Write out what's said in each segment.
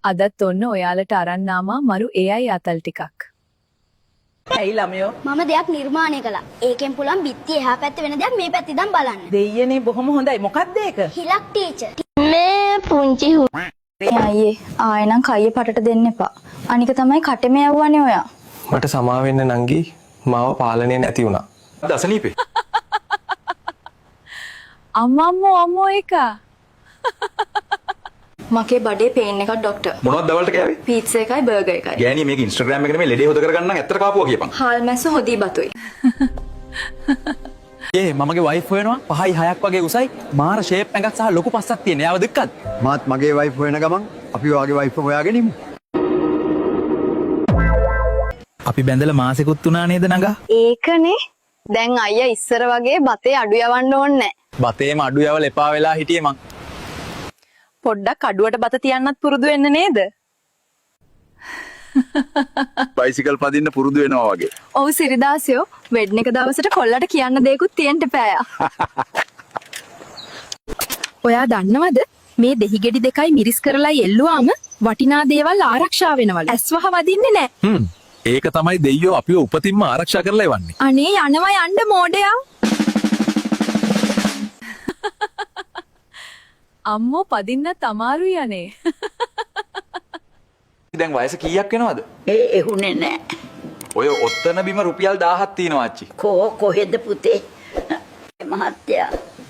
අදත් ඔන්න ඔයාලට අරන් ආවා මරු AI අතල් ටිකක්. ඇයි ළමයෝ මම දෙයක් නිර්මාණය කළා. ඒකෙන් පුළුවන් බිත්තිය එහා පැත්තේ වෙන දෙයක් මේ පැත්තේ ඉඳන් බලන්න. දෙයියනේ බොහොම හොඳයි. මොකක්ද ඒක? හිලක් ටීචර්. මේ පුංචි අයියේ ආයෙනම් කයිය පටට දෙන්න එපා. අනික තමයි කටෙම යවුවනේ ඔයා. මට සමා වෙන්න නංගි මාව පාලනය නැති වුණා. දසනීපේ. අම්මෝ එක. මගේ බඩේ පේන් එකක් ડોක්ටර්. මොනවද දවල්ට කෑවේ? පීට්සා එකයි බර්ගර් එකයි. ගෑණි මේක ඉන්ස්ටාග්‍රෑම් එකේ මේ ලෙඩේ හොද කරගන්න නම් ඇත්තට කාපුවා කියපන්. හාල් මැස්ස හොදී බතුයි. මමගේ වයිෆ් වෙනවා 5යි 6ක් වගේ උසයි මාර ෂේප් එකක් සහ ලොකු පස්සක් තියෙන. යාව දෙක්කද? මාත් මගේ වයිෆ් වෙන ගමන් අපි වාගේ වයිෆ් හොයාගෙන ඉමු. අපි බැඳලා මාසෙකුත් උනා නේද නංගා? ඒකනේ. දැන් අයියා ඉස්සර වගේ බතේ අඩු යවන්න ඕනේ නැහැ. බතේම අඩු යවල එපා වෙලා හිටියේ මං. පොඩ්ඩක් අඩුවට බත තියන්නත් පුරුදු වෙන්න නේද? බයිසිකල් පදින්න පුරුදු වෙනවා වගේ. ඔව් සිරිදාසියෝ වෙඩ්න එක දවසට කොල්ලට කියන්න දෙයක්වත් තියෙන්න එපායා. ඔයා දන්නවද මේ දෙහි ගෙඩි දෙකයි මිරිස් කරලා එල්ලුවාම වටිනා දේවල් ආරක්ෂා වෙනවලු. ඇස්වහ වදින්නේ නැහැ. ඒක තමයි දෙයියෝ අපිව උපතින්ම ආරක්ෂා කරලා එවන්නේ. අනේ යනවා යන්න මෝඩයා. අම්මෝ පදින්නත් අමාරුයි අනේ. දැන් වයස කීයක් වෙනවද? එහුනේ නෑ. ඔය ඔත්තන බිම රුපියල් 1000ක් තියෙනවා අච්චි. කොහෙද පුතේ? මහත්තයා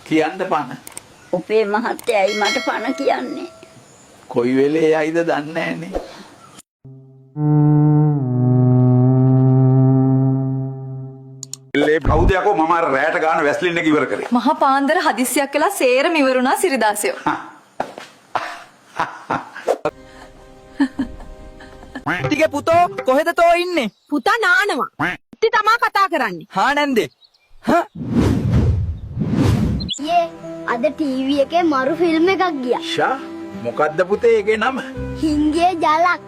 කියන්න පන. උපේ මහත්තයයි මට පණ කියන්නේ. කොයි වෙලේ යයිද දන්නේ නැහනේ. ලේ කවුද යකෝ මම අර රැයට ගන්න වැස්ලින් එක ඉවර කරේ. මහා පාන්දර හදිස්සියක් කළා සේරම ඉවරුණා සිරිදාසියෝ. ටික පුතෝ කොහෙද තෝ ඉන්නේ? පුතා නානවා. ඉති තමා කතා කරන්නේ. හා නැන්දේ. යේ අද ටීවී එකේ මරු ෆිල්ම් එකක් ගියා. ෂා මොකද්ද පුතේ ඒකේ නම? හිංගේ ජලක්.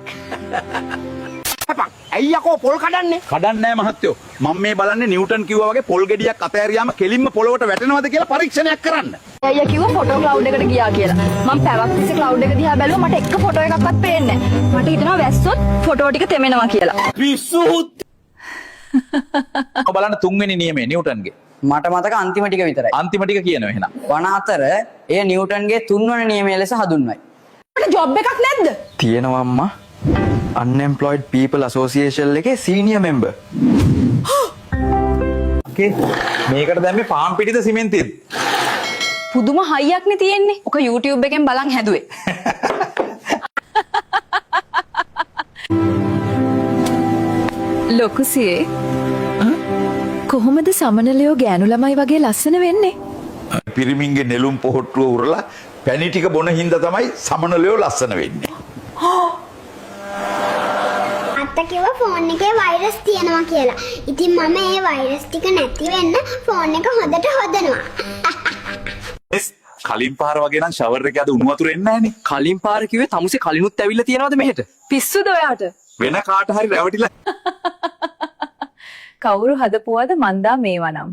ඇයි යකෝ පොල් කඩන්නේ? කඩන්නේ නැහැ මහත්තයෝ. මම මේ බලන්නේ නිව්ටන් කිව්වා වගේ පොල් ගෙඩියක් අතෑරියාම කෙලින්ම පොළොවට වැටෙනවද කියලා පරීක්ෂණයක් කරන්න. අයියා කිව්වා ෆොටෝ ක්ලවුඩ් එකට ගියා කියලා. මම පැවක් තිස්සේ ක්ලවුඩ් එක දිහා බැලුවා මට එක ෆොටෝ එකක්වත් පේන්නේ නැහැ. මට හිතෙනවා වැස්සොත් ෆොටෝ ටික තෙමෙනවා කියලා. පිස්සුත්. බලන්න තුන්වෙනි නියමය නිව්ටන්ගේ. මට මතක අන්තිම ටික විතරයි. අන්තිම ටික කියනවා එහෙනම්. වන අතර එය නිව්ටන්ගේ 3 වන නියමය ලෙස හඳුන්වයි. මට ජොබ් එකක් නැද්ද? තියෙනවා අම්මා. Unemployed People Association එකේ senior member. මේකට දැම්මේ පාන් පිටිද සිමෙන්තිද? පුදුම හයියක්නේ තියෙන්නේ. ඔක YouTube එකෙන් බලන් හැදුවේ. ලොකුසියේ කොහොමද සමනලයෝ ගෑනු ළමයි වගේ ලස්සන වෙන්නේ? පිරිමින්ගේ නෙළුම් පොහොට්ටුව උරලා පැණි ටික බොන හින්දා තමයි සමනලයෝ ලස්සන වෙන්නේ. අත්තා කිව්වා ෆෝන් එකේ වෛරස් තියෙනවා කියලා. ඉතින් මම ඒ වෛරස් ටික නැති වෙන්න ෆෝන් එක හොඳට හොදනවා. කලින් පාර වගේ නම් ෂවර් එකේ අද උණු වතුර එන්නේ නැහනේ. කලින් පාර කිව්වේ තමුසේ කලිනුත් ඇවිල්ලා තියෙනවද මෙහෙට? පිස්සුද ඔයාට? වෙන කාට හරි රැවටිලා කවුරු හදපුවද මන්දා මේවනම්.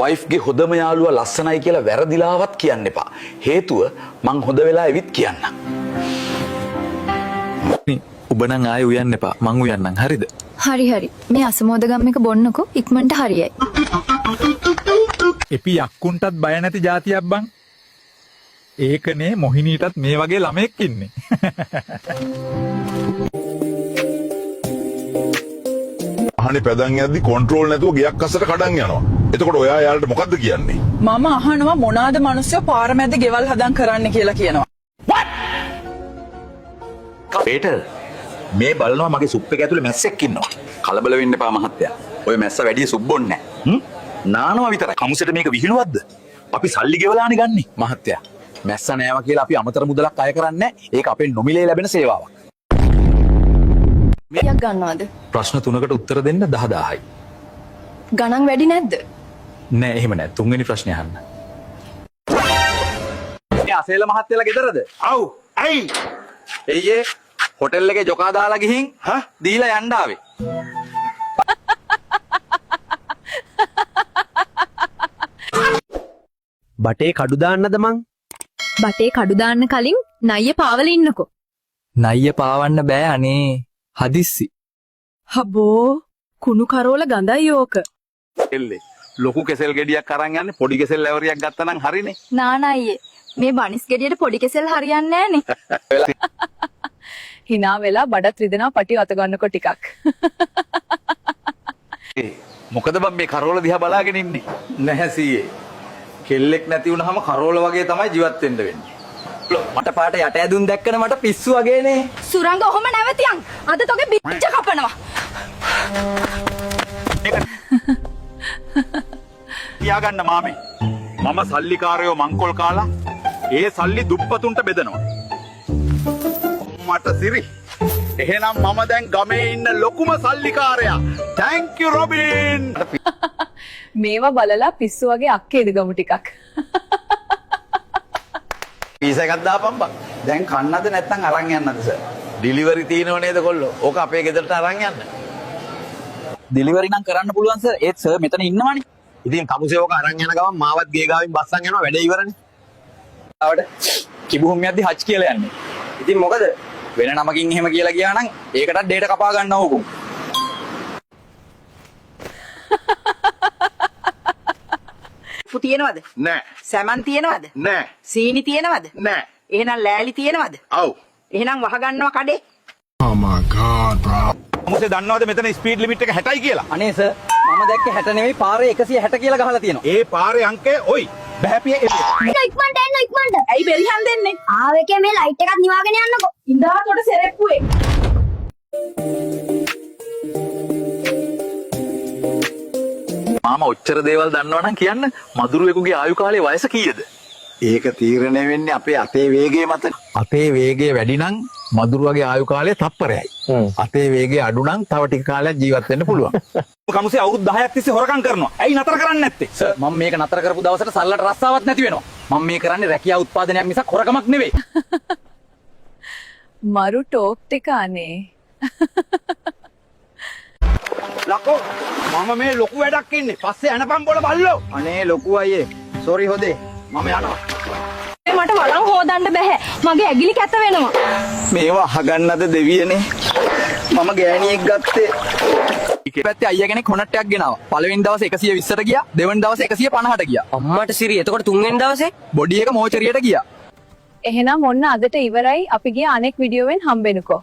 වයිෆ්ගේ හොඳම යාළුවා ලස්සනයි කියලා වැරදිලාවත් කියන්න එපා. හේතුව මං හොඳ වෙලා එවිත් කියන්නම්. ඔබ නම් ආයෙ උයන්න එපා. මං උයන්නම් හරිද? හරි හරි. මේ අසමෝදගම් එක බොන්නකෝ ඉක්මනට හරියයි. එපි යක්කුන්ටත් බය නැති જાතියක් බං. ඒකනේ මොහිනීටත් මේ වගේ ළමෙක් ඉන්නේ. අහනේ පැදන් යද්දි කන්ට්‍රෝල් නැතුව ගියක් අස්සට කඩන් යනවා. එතකොට ඔයා යාළුවට මොකද්ද කියන්නේ? මම අහනවා මොනවාද මිනිස්සු පාර මැද ගෙවල් හදන් කරන්න කියලා කියනවා. පේටර් මේ බලනවා මගේ සුප් එක ඇතුලේ මැස්සෙක් ඉන්නවා. කලබල වෙන්න එපා මහත්තයා. ඔය මැස්ස වැඩි සුප් බොන්නේ නැහැ. නානවා විතරයි. කමුසෙට මේක විහිළුවක්ද? අපි සල්ලි ගෙවලානේ ගන්නෙ. මහත්තයා මැස්ස නෑවා කියලා අපි අමතර මුදලක් අය කරන්නේ නැහැ. ඒක අපෙන් නොමිලේ ලැබෙන සේවාවක්. මෙයක් ගන්නවද? ප්‍රශ්න 3කට උත්තර දෙන්න 10000යි. ගණන් වැඩි නැද්ද? නෑ එහෙම නෑ. තුන්වෙනි ප්‍රශ්නේ අහන්න. මේ අසේල මහත්තයලා ගෙදරද? අව්. ඇයි? එయ్యේ හොටෙල් එකේ ජොකා දාලා ගිහින් දීලා යන්න ආවේ. බටේ කඩු දාන්නද මං? බටේ කඩු දාන්න කලින් නයිය පාවල ඉන්නකෝ. නයිය පාවන්න බෑ අනේ. හදිස්සි. හබෝ කුණු කරෝල ගඳයි ඕක. එල්ලේ ලොකු කෙසෙල් ගෙඩියක් අරන් යන්නේ පොඩි කෙසෙල් ලැවරියක් ගත්තා නම් හරිනේ. නානයියේ මේ බනිස් ගෙඩියට පොඩි කෙසෙල් හරියන්නේ නෑනේ. හිනා වෙලා බඩත් රිදෙනවා පටි අත ගන්නකො ටිකක්. මොකද බං මේ කරෝල දිහා බලාගෙන ඉන්නේ? නැහැ සීයේ. කෙල්ලෙක් නැති වුනහම කරෝල වගේ තමයි ජීවත් වෙන්න වෙන්නේ. මට පාට යට ඇදුම් දැක්කන මට පිස්සු වගේනේ. සුරංග ඔහොම නැවතියන්. අද තෝගේ බිච්ච කපනවා. තියාගන්න මාමේ. මම සල්ලිකාරයෝ මංකොල් කාලා ඒ සල්ලි දුප්පතුන්ට බෙදනවා. මට සිරි. එහෙනම් මම දැන් ගමේ ඉන්න ලොකුම සල්ලිකාරයා. Thank you Robin. මේවා බලලා පිස්සු වගේ අක්කේද ගමු ටිකක්. පීස එකක් දාපන් බං. දැන් කන්නද නැත්නම් අරන් යන්නද සර්? ඩිලිවරි තියෙනව නේද කොල්ලෝ? ඕක අපේ ගෙදරට අරන් යන්න. ඩෙලිවරි නම් කරන්න පුළුවන් සර්. ඒත් සර් මෙතන ඉන්නවනේ. ඉතින් කමුසේවක අරන් යන ගමන් මාවත් ගේ ගාවින් බස්සන් යනවා වැඩේ ඉවරනේ. ආවට කිබුහුම් යද්දි හච් කියලා යන්නේ. ඉතින් මොකද? වෙන නමකින් එහෙම කියලා ගියා නම් ඒකටත් ඩේටා කපා ගන්න ඕකෝ. ෆු තියෙනවද? නෑ. සැමන් තියෙනවද? නෑ. සීනි තියෙනවද? නෑ. එහෙනම් ලෑලි තියෙනවද? ඔව්. එහෙනම් වහ ගන්නවා කඩේ. මොකද දන්නවද මෙතන ස්පීඩ් ලිමිට් එක 60යි කියලා? අනේ සර් මම දැක්කේ 60 නෙවෙයි පාරේ 160 කියලා ගහලා තියෙනවා. ඒ පාරේ අංකය ඔයි. බහැපියේ ඉක්මනට එන්න ඉක්මනට. ඇයි බෙරිහන් දෙන්නේ? ආවෙකේ මේ ලයිට් එකක් නිවාගෙන යන්නකෝ. ඉඳා තොට සෙරෙප්පුවේ. මාම ඔච්චර දේවල් දන්නවනම් කියන්න මදුරුවෙකුගේ ආයු කාලේ වයස කීයද? ඒක තීරණය වෙන්නේ අපේ අතේ වේගය මත. අතේ වේගය වැඩි නම් මදුරුවගේ ආයු කාලය තප්පරයයි. අතේ වේගය අඩු නම් තව ටික කාලයක් ජීවත් වෙන්න පුළුවන්. කමුසේ අවුරුදු 10ක් තිස්සේ හොරකම් කරනවා. ඇයි නතර කරන්නේ නැත්තේ? සර් මම මේක නතර කරපු දවසට සල්ලට රස්සාවක් නැති වෙනවා. මම මේ කරන්නේ රැකියා උත්පාදනයක් මිසක් හොරකමක් නෙවෙයි. මරු ටෝක් ටික අනේ. ලකෝ මම මේ ලොකු වැඩක් ඉන්නේ. පස්සේ යනපම් බොල බල්ලෝ. අනේ ලොකු අයියේ. සෝරි හොදේ. මම යනවා. මට වලං හොදන්න බෑ. මගේ ඇගිලි කැත වෙනවා. මේවා අහගන්නද දෙවියනේ. මම ගෑණියෙක් ගත්තේ. පැත්තේ අයියා කෙනෙක් කොනට්ටයක් ගෙනාවා. පළවෙනි දවසේ 120ට ගියා. දෙවෙනි දවසේ 150ට ගියා. අම්මට සිරි. එතකොට තුන්වෙනි දවසේ බොඩි එක මෝචරියට ගියා. එහෙනම් ඔන්න අදට ඉවරයි. අපි ගිය අනෙක් වීඩියෝවෙන් හම්බෙන්නකෝ.